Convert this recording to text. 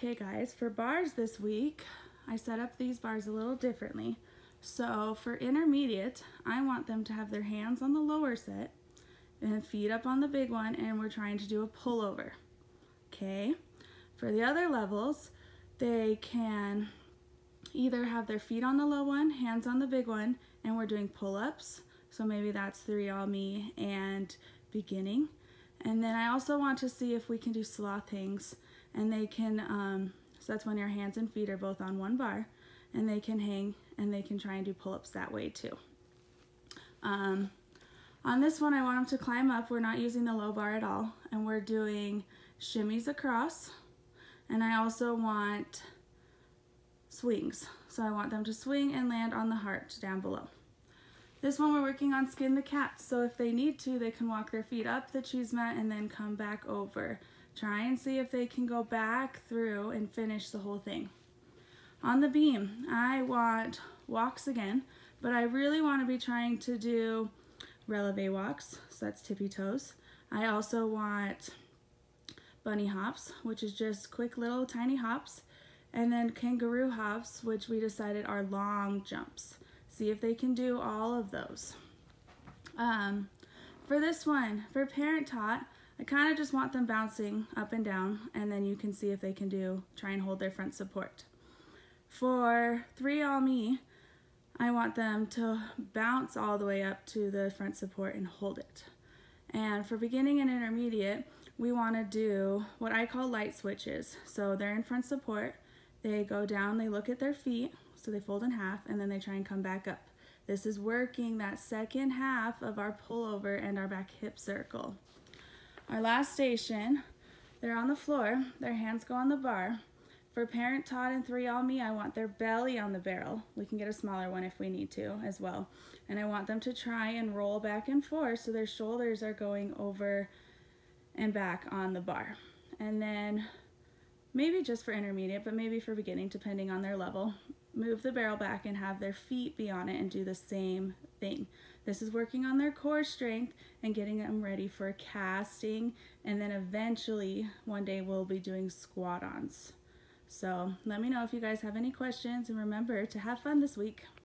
Okay guys, for bars this week, I set up these bars a little differently. So for intermediate, I want them to have their hands on the lower set and feet up on the big one, and we're trying to do a pullover. Okay, for the other levels, they can either have their feet on the low one, hands on the big one, and we're doing pull-ups. So maybe that's 3 all me and beginning. And then I also want to see if we can do sloth hangs, and they can, so that's when your hands and feet are both on one bar, and they can hang and they can try and do pull-ups that way too. On this one, I want them to climb up. We're not using the low bar at all, and we're doing shimmies across, and I also want swings. So I want them to swing and land on the heart down below. This one we're working on skin the cat, so if they need to, they can walk their feet up the cheese mat and then come back over. Try and see if they can go back through and finish the whole thing. On the beam, I want walks again, but I really want to be trying to do releve walks, so that's tippy toes. I also want bunny hops, which is just quick little tiny hops, and then kangaroo hops, which we decided are long jumps. See if they can do all of those. For this one, for parent taught, I kind of just want them bouncing up and down, and then you can see if they can try and hold their front support. For 3 all me, I want them to bounce all the way up to the front support and hold it. And for beginning and intermediate, we want to do what I call light switches. So they're in front support, they go down, they look at their feet, so they fold in half, and then they try and come back up. This is working that second half of our pullover and our back hip circle. Our last station, they're on the floor, their hands go on the bar. For parent taught and 3 all me, I want their belly on the barrel. We can get a smaller one if we need to as well. And I want them to try and roll back and forth so their shoulders are going over and back on the bar. And then maybe just for intermediate, but maybe for beginning, depending on their level, move the barrel back and have their feet be on it and do the same thing. This is working on their core strength and getting them ready for casting, and then eventually one day we'll be doing squat-ons. So let me know if you guys have any questions, and remember to have fun this week.